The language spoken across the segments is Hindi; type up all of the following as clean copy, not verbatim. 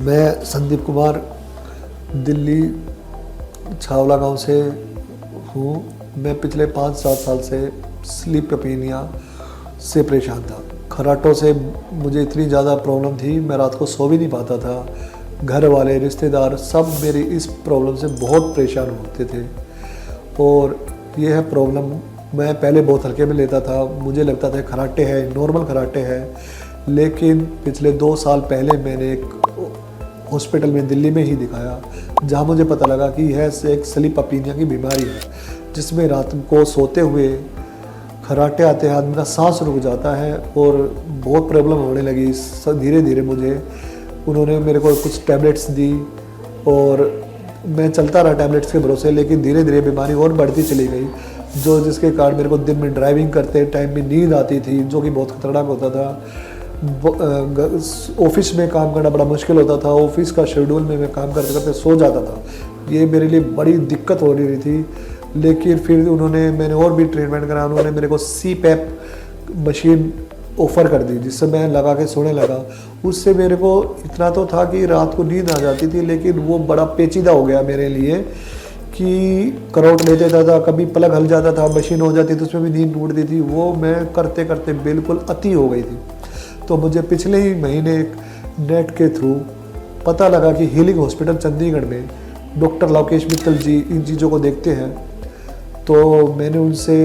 मैं संदीप कुमार दिल्ली छावला गांव से हूँ। मैं पिछले 5-7 साल से स्लीप एपीनिया से परेशान था। खर्राटों से मुझे इतनी ज़्यादा प्रॉब्लम थी, मैं रात को सो भी नहीं पाता था। घर वाले, रिश्तेदार सब मेरी इस प्रॉब्लम से बहुत परेशान होते थे। और ये है प्रॉब्लम, मैं पहले बहुत हल्के में लेता था। मुझे लगता था खर्राटे हैं, नॉर्मल खर्राटे हैं। लेकिन पिछले 2 साल पहले मैंने एक हॉस्पिटल में दिल्ली में ही दिखाया, जहाँ मुझे पता लगा कि यह एक स्लीप एपीनिया की बीमारी है, जिसमें रात को सोते हुए खर्राटे आते हैं, आदमी का सांस रुक जाता है और बहुत प्रॉब्लम होने लगी। धीरे धीरे उन्होंने मेरे को कुछ टैबलेट्स दी और मैं चलता रहा टैबलेट्स के भरोसे। लेकिन धीरे धीरे बीमारी और बढ़ती चली गई, जिसके कारण मेरे को दिन में ड्राइविंग करते टाइम में नींद आती थी, जो कि बहुत खतरनाक होता था। ऑफिस में काम करना बड़ा मुश्किल होता था। ऑफिस का शेड्यूल में मैं काम करते करते सो जाता था। ये मेरे लिए बड़ी दिक्कत हो रही थी। लेकिन फिर मैंने और भी ट्रीटमेंट करा। उन्होंने मेरे को CPAP मशीन ऑफ़र कर दी, जिससे मैं लगा के सोने लगा। उससे मेरे को इतना तो था कि रात को नींद आ जाती थी, लेकिन वो बड़ा पेचीदा हो गया मेरे लिए कि करवट ले देता था, कभी पलक हल जाता था, मशीन हो जाती थी, उसमें भी नींद टूटती थी। वो मैं करते करते बिल्कुल अति हो गई थी। तो मुझे पिछले ही महीने एक नेट के थ्रू पता लगा कि हीलिंग हॉस्पिटल चंडीगढ़ में डॉक्टर लोकेश मित्तल जी इन चीज़ों को देखते हैं। तो मैंने उनसे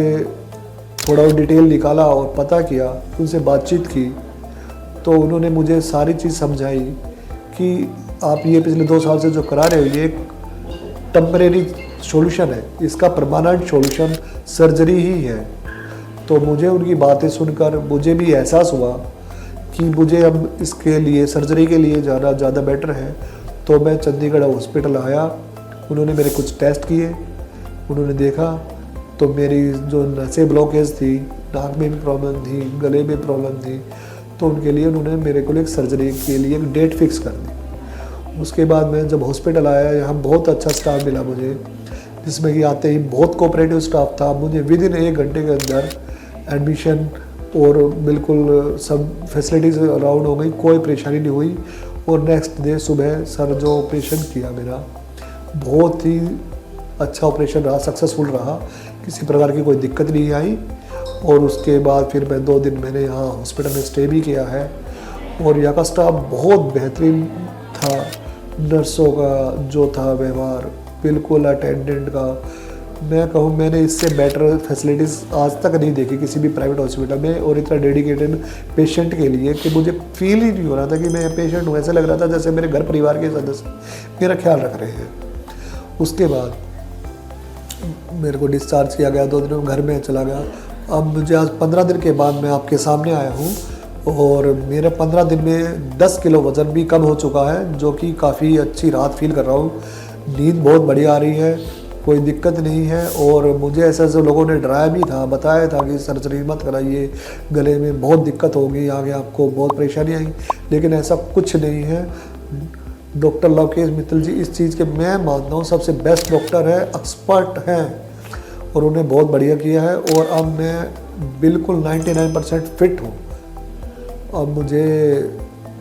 थोड़ा डिटेल निकाला और पता किया, उनसे बातचीत की। तो उन्होंने मुझे सारी चीज़ समझाई कि आप ये पिछले 2 साल से जो करा रहे हो, ये एक टेम्परेरी सॉल्यूशन है, इसका परमानेंट सॉल्यूशन सर्जरी ही है। तो मुझे उनकी बातें सुनकर मुझे भी एहसास हुआ कि मुझे अब इसके लिए, सर्जरी के लिए जाना ज़्यादा बेटर है। तो मैं चंडीगढ़ हॉस्पिटल आया। उन्होंने मेरे कुछ टेस्ट किए, उन्होंने देखा तो मेरी जो नसें ब्लॉकेज थी, नाक में भी प्रॉब्लम थी, गले में प्रॉब्लम थी, तो उनके लिए उन्होंने मेरे को एक सर्जरी के लिए एक डेट फिक्स कर दी। उसके बाद मैं जब हॉस्पिटल आया, यहाँ बहुत अच्छा स्टाफ मिला मुझे, जिसमें कि आते ही बहुत कोऑपरेटिव स्टाफ था। मुझे विदिन 1 घंटे के अंदर एडमिशन और बिल्कुल सब फैसिलिटीज़ अराउंड हो गई, कोई परेशानी नहीं हुई। और नेक्स्ट डे सुबह सर जो ऑपरेशन किया मेरा, बहुत ही अच्छा ऑपरेशन रहा, सक्सेसफुल रहा, किसी प्रकार की कोई दिक्कत नहीं आई। और उसके बाद फिर मैं 2 दिन मैंने यहाँ हॉस्पिटल में स्टे भी किया है। और यहाँ का स्टाफ बहुत बेहतरीन था। नर्सों का जो था व्यवहार, बिल्कुल अटेंडेंट का, मैं कहूँ मैंने इससे बेटर फैसिलिटीज़ आज तक नहीं देखी किसी भी प्राइवेट हॉस्पिटल में। और इतना डेडिकेटेड पेशेंट के लिए कि मुझे फील ही नहीं हो रहा था कि मैं पेशेंट हूँ। ऐसा लग रहा था जैसे मेरे घर परिवार के सदस्य मेरा ख्याल रख रहे हैं। उसके बाद मेरे को डिस्चार्ज किया गया, 2 दिन में घर में चला गया। अब मुझे आज 15 दिन के बाद मैं आपके सामने आया हूँ और मेरे 15 दिन में 10 किलो वज़न भी कम हो चुका है, जो कि काफ़ी अच्छी राहत फील कर रहा हूँ। नींद बहुत बढ़िया आ रही है, कोई दिक्कत नहीं है। और मुझे ऐसे लोगों ने डराया भी था, बताया था कि सर्जरी मत कराइए, गले में बहुत दिक्कत होगी, आगे आपको बहुत परेशानी आई। लेकिन ऐसा कुछ नहीं है। डॉक्टर लोकेश मित्तल जी इस चीज़ के मैं मानता हूँ सबसे बेस्ट डॉक्टर है, एक्सपर्ट हैं, और उन्हें बहुत बढ़िया किया है। और अब मैं बिल्कुल 99% फिट हूँ। अब मुझे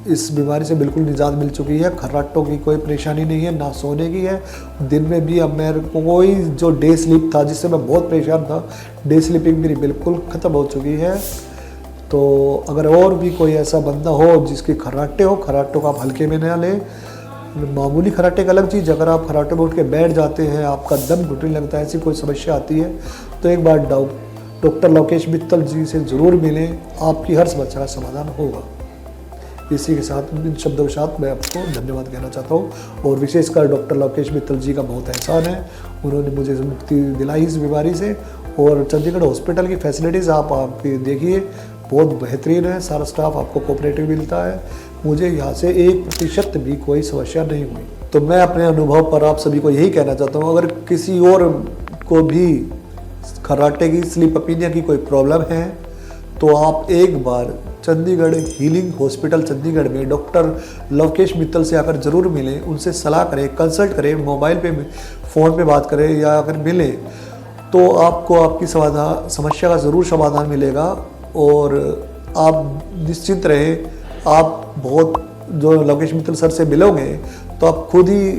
इस बीमारी से बिल्कुल निजात मिल चुकी है। खर्राटों की कोई परेशानी नहीं है, ना सोने की है। दिन में भी अब मेरे को कोई जो डे स्लीप था, जिससे मैं बहुत परेशान था, डे स्लीपिंग मेरी बिल्कुल ख़त्म हो चुकी है। तो अगर और भी कोई ऐसा बंदा हो जिसके खर्राटे हो, खर्राटों का आप हल्के में ना लें। मामूली खर्राटे एक अलग चीज़, अगर आप खर्राटे में उठ के बैठ जाते हैं, आपका दम घुटने लगता है, ऐसी कोई समस्या आती है, तो एक बार डॉक्टर लोकेश मित्तल जी से ज़रूर मिलें, आपकी हर समस्या का समाधान होगा। इसी के साथ इन शब्दों के साथ मैं आपको धन्यवाद कहना चाहता हूँ। और विशेषकर डॉक्टर लोकेश मित्तल जी का बहुत एहसान है, उन्होंने मुझे मुक्ति दिलाई इस बीमारी से। और चंडीगढ़ हॉस्पिटल की फैसिलिटीज़ आप देखिए, बहुत बेहतरीन है। सारा स्टाफ आपको कोऑपरेटिव मिलता है। मुझे यहाँ से 1% भी कोई समस्या नहीं हुई। तो मैं अपने अनुभव पर आप सभी को यही कहना चाहता हूँ, अगर किसी और को भी खर्राटे की, स्लीप एपीनिया की कोई प्रॉब्लम है, तो आप एक बार चंडीगढ़ हीलिंग हॉस्पिटल चंडीगढ़ में डॉक्टर लोकेश मित्तल से आकर ज़रूर मिलें, उनसे सलाह करें, कंसल्ट करें, मोबाइल पे फ़ोन पे बात करें, या अगर मिलें तो आपको आपकी समस्या का ज़रूर समाधान मिलेगा। और आप निश्चिंत रहें, आप बहुत जो लोकेश मित्तल सर से मिलोगे तो आप खुद ही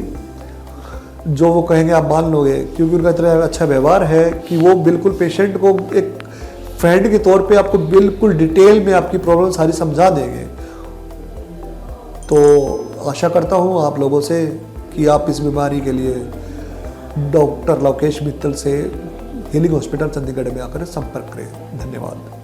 जो वो कहेंगे आप मान लोगे, क्योंकि उनका इतना अच्छा व्यवहार है कि वो बिल्कुल पेशेंट को एक फ्रेंड के तौर पे आपको बिल्कुल डिटेल में आपकी प्रॉब्लम सारी समझा देंगे। तो आशा करता हूँ आप लोगों से कि आप इस बीमारी के लिए डॉक्टर लोकेश मित्तल से हीलिंग हॉस्पिटल चंडीगढ़ में आकर संपर्क करें। धन्यवाद।